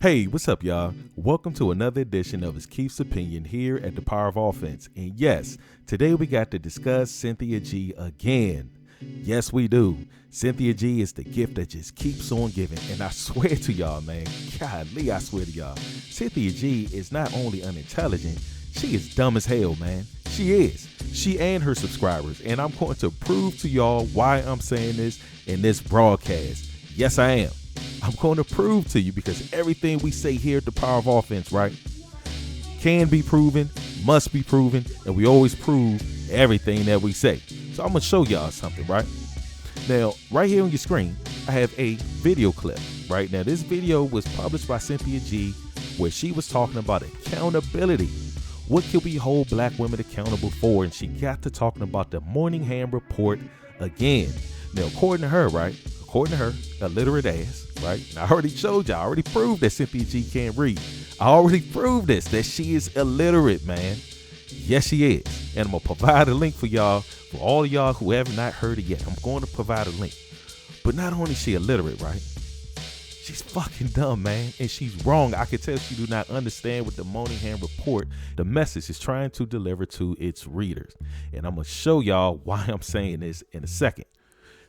Hey, what's up, y'all? Welcome to another edition of His Keith's Opinion here at the Power of Offense. And yes, today we got to discuss Cynthia G again. Yes, we do. Cynthia G is the gift that just keeps on giving. And I swear to y'all, man, golly, I swear to y'all, Cynthia G is not only unintelligent, she is dumb as hell, man. She is. She and her subscribers. And I'm going to prove to y'all why I'm saying this in this broadcast. Yes, I am. I'm going to prove to you because everything we say here at the Power of Offense, right, can be proven, must be proven, and we always prove everything that we say. So I'm going to show y'all something, right? Now, right here on your screen, I have a video clip, right? Now, this video was published by Cynthia G, where she was talking about accountability. What can we hold black women accountable for? And she got to talking about the Moynihan report again. Now, according to her, right? According to her, illiterate ass, right? And I already showed you, I already proved that Cynthia G can't read. I already proved this, that she is illiterate, man. Yes, she is. And I'm going to provide a link for y'all, for all of y'all who have not heard it yet. I'm going to provide a link. But not only is she illiterate, right? She's fucking dumb, man. And she's wrong. I can tell she do not understand what the Moynihan report, the message is trying to deliver to its readers. And I'm going to show y'all why I'm saying this in a second.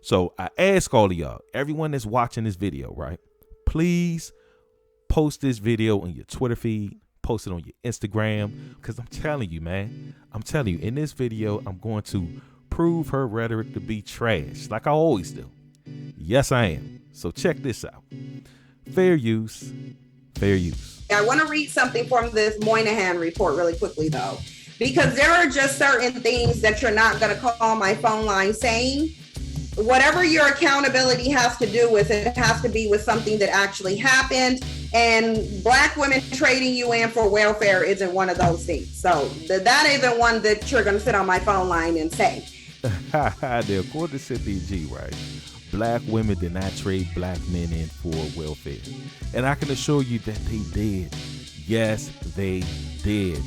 So I ask all of y'all, everyone that's watching this video, right? Please post this video on your Twitter feed, post it on your Instagram, because I'm telling you, man, I'm telling you, in this video, I'm going to prove her rhetoric to be trash, like I always do. Yes, I am. So check this out. Fair use, fair use. I want to read something from this Moynihan report really quickly, though, because there are just certain things that you're not going to call my phone line saying. Whatever your accountability has to do with, it has to be with something that actually happened. And black women trading you in for welfare isn't one of those things. So that isn't one that you're going to sit on my phone line and say. According to Cynthia G, right? Black women did not trade black men in for welfare. And I can assure you that they did. Yes, they did.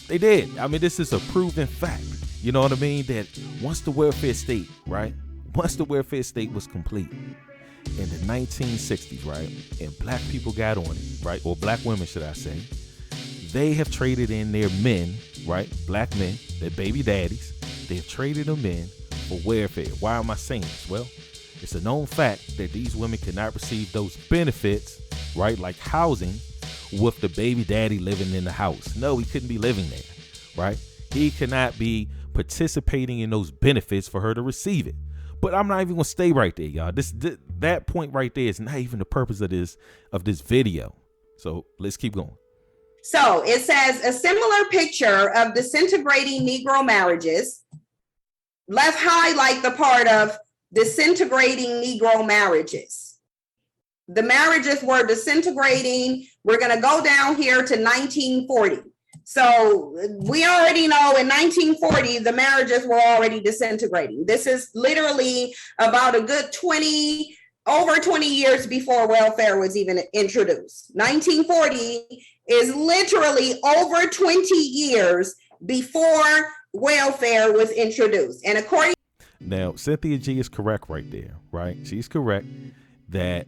They did. I mean, this is a proven fact. You know what I mean? That once the welfare state, right? Once the welfare state was complete in the 1960s, right? And black people got on it, right? Or black women, should I say. They have traded in their men, right? Black men, their baby daddies. They have traded them in for welfare. Why am I saying this? Well, it's a known fact that these women cannot receive those benefits, right? Like housing with the baby daddy living in the house. No, he couldn't be living there, right? He cannot be participating in those benefits for her to receive it. But I'm not even gonna stay right there, y'all. That point right there is not even the purpose of this video. So let's keep going. So it says a similar picture of disintegrating Negro marriages. Let's highlight the part of disintegrating Negro marriages. The marriages were disintegrating. We're gonna go down here to 1940. So we already know in 1940, the marriages were already disintegrating. This is literally about a good over 20 years before welfare was even introduced. 1940 is literally over 20 years before welfare was introduced. And according Now, Cynthia G is correct right there, right? She's correct that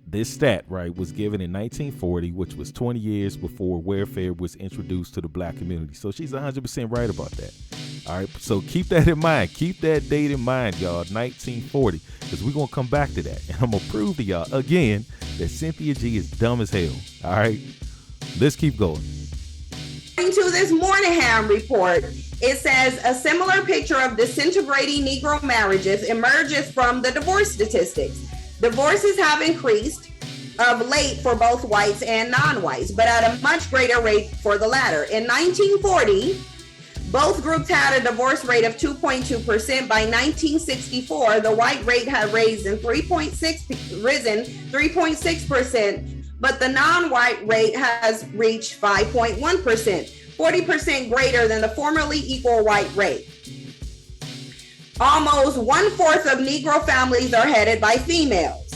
this stat, right, was given in 1940, which was 20 years before welfare was introduced to the black community. So she's 100% right about that. All right, so keep that in mind. Keep that date in mind, y'all, 1940, because we're going to come back to that. And I'm going to prove to y'all again that Cynthia G is dumb as hell. All right, let's keep going. To this Moynihan report, it says a similar picture of disintegrating Negro marriages emerges from the divorce statistics. Divorces have increased of late for both whites and non-whites, but at a much greater rate for the latter. In 1940, both groups had a divorce rate of 2.2%. By 1964, the white rate had risen 3.6%, but the non-white rate has reached 5.1%, 40% greater than the formerly equal white rate. Almost 1/4 of Negro families are headed by females.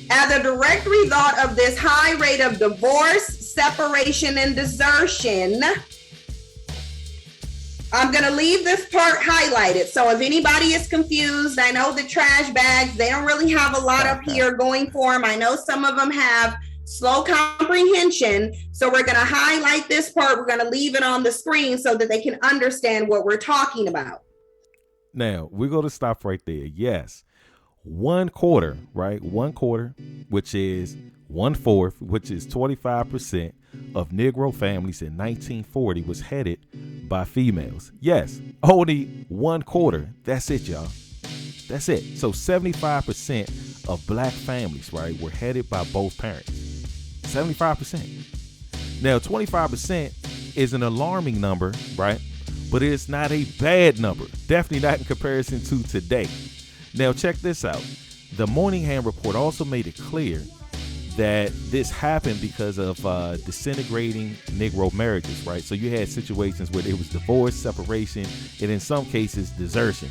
As a direct result of this high rate of divorce, separation, and desertion, I'm going to leave this part highlighted. So if anybody is confused, I know the trash bags, they don't really have a lot up here going for them. I know some of them have slow comprehension. So we're going to highlight this part. We're going to leave it on the screen so that they can understand what we're talking about. Now, we're going to stop right there. Yes. 1/4, right? 1/4, which is 1/4, which is 25% of Negro families in 1940 was headed by females. Yes, only 1/4. That's it, y'all. That's it. So 75% of black families, right, were headed by both parents. 75%. Now, 25% is an alarming number, right? But it's not a bad number. Definitely not in comparison to today. Now, check this out. The Moynihan report also made it clear that this happened because of disintegrating Negro marriages, right? So you had situations where there was divorce, separation, and in some cases, desertion,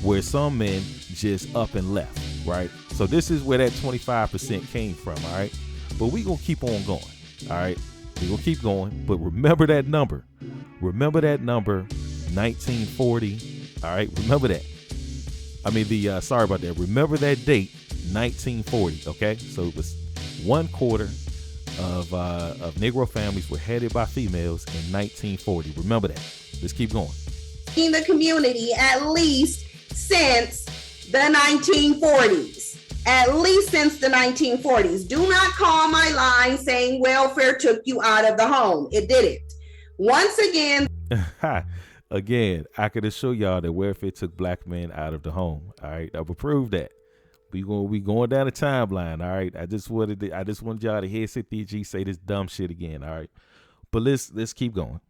where some men just up and left, right? So this is where that 25% came from, all right? But we gonna keep on going, all right? We gonna keep going, but remember that number. Remember that number, 1940, all right? Remember that. Sorry about that. Remember that date, 1940, okay? So it was 1/4 of Negro families were headed by females in 1940. Remember that. Let's keep going. In the community, at least since the 1940s. At least since the 1940s. Do not call my line saying welfare took you out of the home. It didn't. Once again. Again, I could assure y'all that welfare took black men out of the home. All right, I will prove that. We going down the timeline. All right, I just wanted y'all to hear Cynthia G say this dumb shit again. All right, but let's keep going.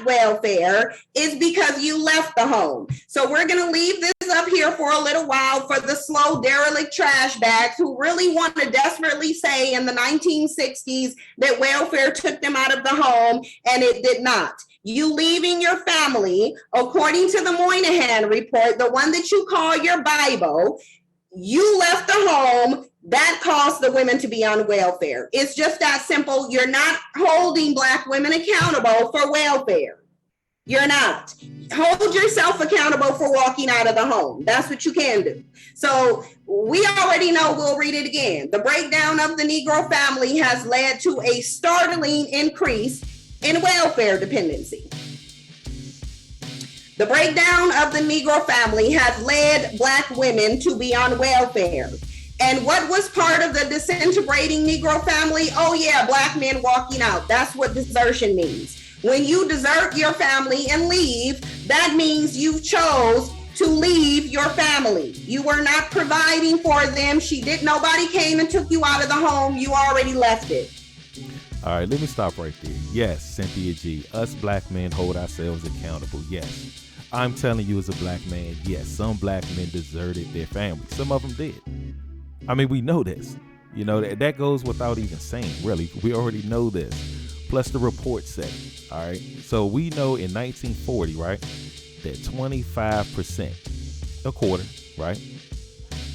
Welfare is because you left the home. So we're going to leave this up here for a little while for the slow derelict trash bags who really want to desperately say in the 1960s that welfare took them out of the home, and it did not. You leaving your family, according to the Moynihan report, the one that you call your Bible, you left the home. That caused the women to be on welfare. It's just that simple. You're not holding black women accountable for welfare. You're not. Hold yourself accountable for walking out of the home. That's what you can do. So we already know, we'll read it again. The breakdown of the Negro family has led to a startling increase in welfare dependency. The breakdown of the Negro family has led black women to be on welfare. And what was part of the disintegrating Negro family? Oh yeah, black men walking out. That's what desertion means. When you desert your family and leave, that means you chose to leave your family. You were not providing for them. Nobody came and took you out of the home. You already left it. All right, let me stop right there. Yes, Cynthia G, us black men hold ourselves accountable. Yes. I'm telling you as a black man, yes, some black men deserted their family. Some of them did. I mean, we know this. You know, that goes without even saying, really. We already know this. Plus the report said it, all right? So we know in 1940, right, that 25%, a quarter, right,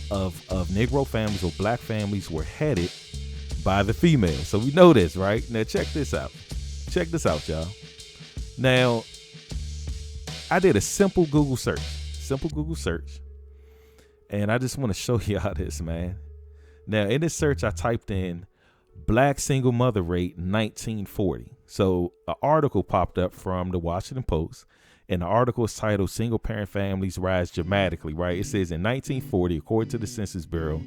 of Negro families or black families were headed by the females. So we know this, right? Now check this out. Check this out, y'all. Now, I did a simple Google search, and I just want to show y'all this, man. Now, in this search, I typed in black single mother rate 1940. So an article popped up from the Washington Post, and the article is titled Single Parent Families Rise Dramatically, right? It says in 1940, according to the Census Bureau,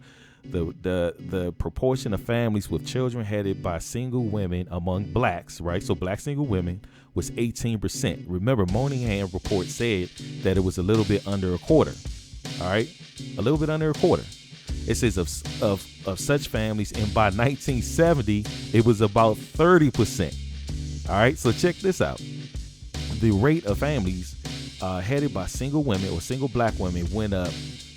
the proportion of families with children headed by single women among blacks, right? So black single women was 18%. Remember, Moynihan report said that it was a little bit under a quarter. All right, a little bit under a quarter. It says of such families, and by 1970, it was about 30%. All right, so check this out. The rate of families headed by single women or single black women went up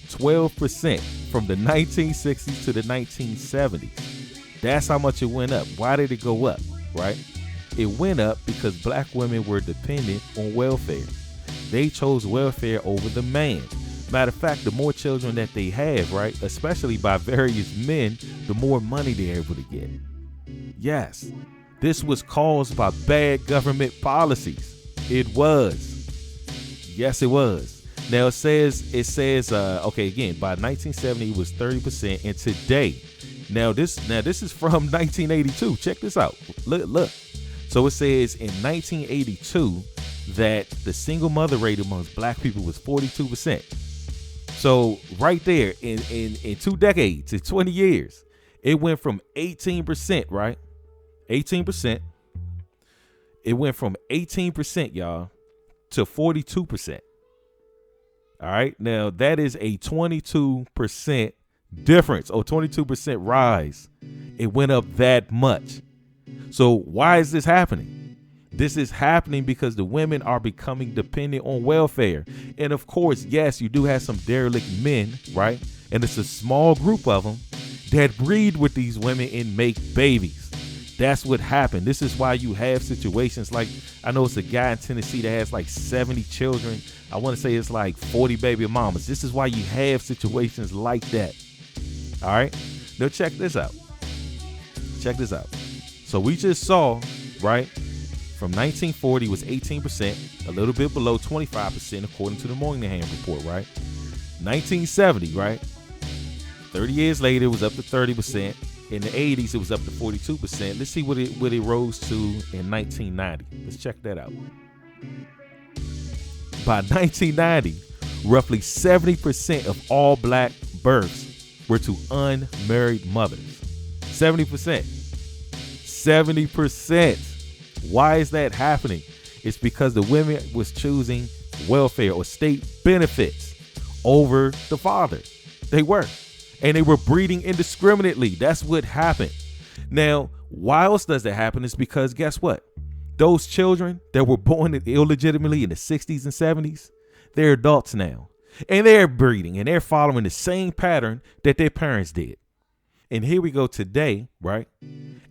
12% from the 1960s to the 1970s. That's how much it went up. Why did it go up, right? It went up because black women were dependent on welfare. They chose welfare over the man. Matter of fact, the more children that they have, right, especially by various men, the more money they're able to get. Yes, this was caused by bad government policies. It was. Yes, it was. Now it says, okay, again, by 1970 it was 30%, and today Now this is from 1982. Check this out. Look. So it says in 1982 that the single mother rate amongst black people was 42%. So right there in 2 decades, in 20 years, it went from 18%, right? 18%. It went from 18%, y'all, to 42%. All right. Now that is a 22% difference, or 22% rise. It went up that much. So why is this happening? This is happening because the women are becoming dependent on welfare. And of course, yes, you do have some derelict men, right? And it's a small group of them that breed with these women and make babies. That's what happened. This is why you have situations like, I know it's a guy in Tennessee that has like 70 children. I want to say it's like 40 baby mamas. This is why you have situations like that. All right. Now check this out. Check this out. So we just saw, right, from 1940 was 18%, a little bit below 25% according to the Moynihan report, right? 1970, right? 30 years later, it was up to 30%. In the 80s, it was up to 42%. Let's see what it rose to in 1990. Let's check that out. By 1990, roughly 70% of all black births were to unmarried mothers. 70%. 70%. Why is that happening? It's because the women was choosing welfare or state benefits over the father. They were. And they were breeding indiscriminately. That's what happened. Now, why else does that happen? Is because guess what? Those children that were born illegitimately in the 60s and 70s, they're adults now. And they're breeding and they're following the same pattern that their parents did. And here we go today, right?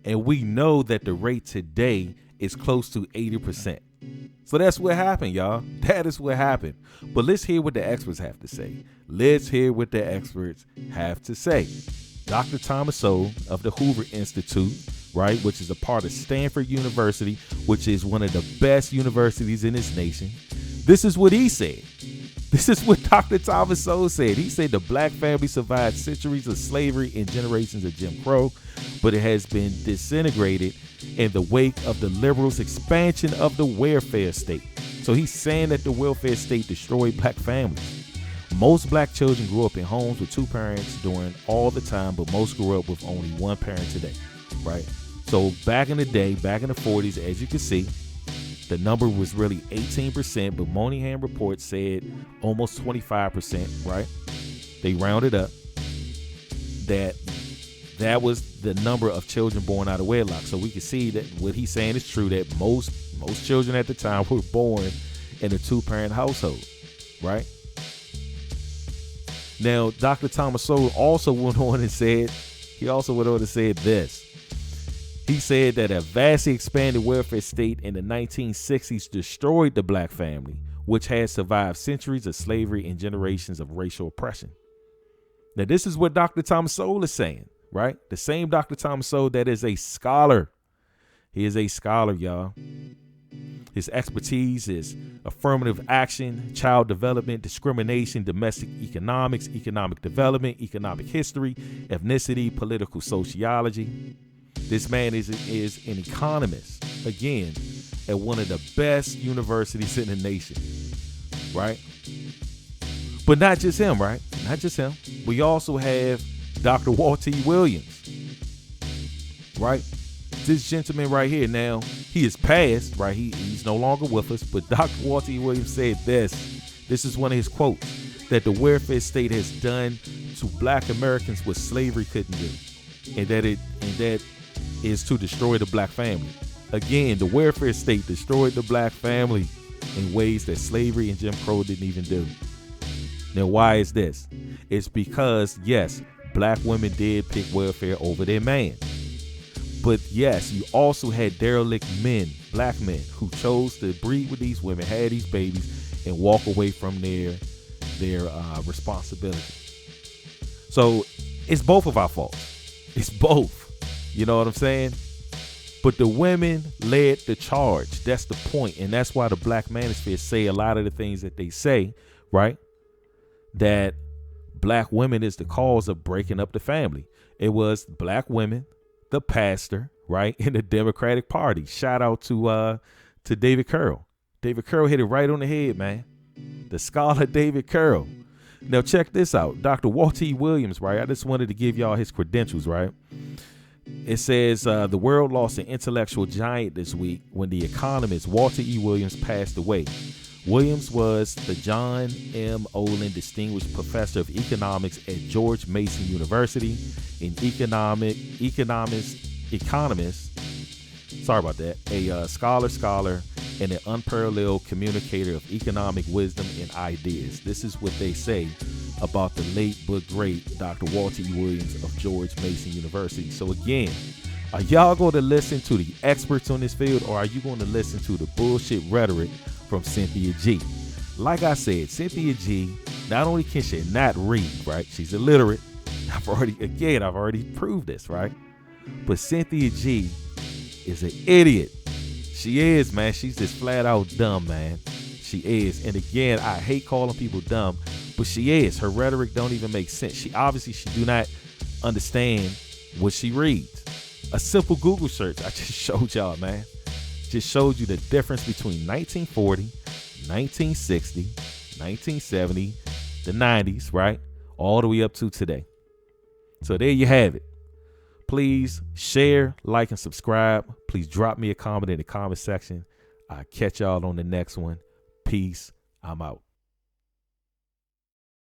And we know that the rate today is close to 80%. So that's what happened, y'all. That is what happened. But let's hear what the experts have to say. Let's hear what the experts have to say. Dr. Thomas Sowell of the Hoover Institute, right, which is a part of Stanford University, which is one of the best universities in this nation. This is what he said. This is what Dr. Thomas Sowell said. He said the black family survived centuries of slavery and generations of Jim Crow, but it has been disintegrated in the wake of the liberals' expansion of the welfare state. So he's saying that the welfare state destroyed black families. Most black children grew up in homes with two parents during all the time, but most grew up with only one parent today, right? So back in the day, back in the 40s, as you can see, the number was really 18%, but Moynihan report said almost 25%, right? They rounded up that was the number of children born out of wedlock. So we can see that what he's saying is true, that most children at the time were born in a two-parent household, right? Now, Dr. Thomas Sowell also went on and said this. He said that a vastly expanded welfare state in the 1960s destroyed the black family, which had survived centuries of slavery and generations of racial oppression. Now, this is what Dr. Thomas Sowell is saying, right? The same Dr. Thomas Sowell that is a scholar. He is a scholar, y'all. His expertise is affirmative action, child development, discrimination, domestic economics, economic development, economic history, ethnicity, political sociology. This man is an economist, again, at one of the best universities in the nation, right? But not just him, right? Not just him. We also have Dr. Walter E. Williams, right? This gentleman right here, now, he is passed, right? He's no longer with us, but Dr. Walter E. Williams said this. This is one of his quotes, that the welfare state has done to black Americans what slavery couldn't do, and that is to destroy the black family. Again, the welfare state destroyed the black family in ways that slavery and Jim Crow didn't even do. Now, why is this? It's because, yes, black women did pick welfare over their man. But yes, you also had derelict men, black men, who chose to breed with these women, had these babies, and walk away from their responsibility. So it's both of our faults. It's both. You know what I'm saying? But the women led the charge. That's the point. And that's why the black manosphere say a lot of the things that they say, right? That black women is the cause of breaking up the family. It was black women, the pastor, right, in the Democratic Party. Shout out to David Curl. David Curl hit it right on the head, man. The scholar David Curl. Now check this out. Dr. Walter E. Williams, right? I just wanted to give y'all his credentials, right? It says the world lost an intellectual giant this week when the economist Walter E. Williams passed away. Williams was the John M. Olin Distinguished Professor of Economics at George Mason University, an economist, sorry about that, a scholar, and an unparalleled communicator of economic wisdom and ideas. This is what they say about the late but great Dr. Walter E. Williams of George Mason University. So again, are y'all going to listen to the experts on this field, or are you going to listen to the bullshit rhetoric from Cynthia G? Like I said, Cynthia G, not only can she not read, right? She's illiterate. I've already proved this, right? But Cynthia G is an idiot. She is, man. She's just flat out dumb, man. She is. And again, I hate calling people dumb, but she is. Her rhetoric don't even make sense. She do not understand what she reads. A simple Google search I just showed y'all, man. Just showed you the difference between 1940, 1960, 1970, the 90s, right? All the way up to today. So there you have it. Please share, like, and subscribe. Please drop me a comment in the comment section. I'll catch y'all on the next one. Peace. I'm out.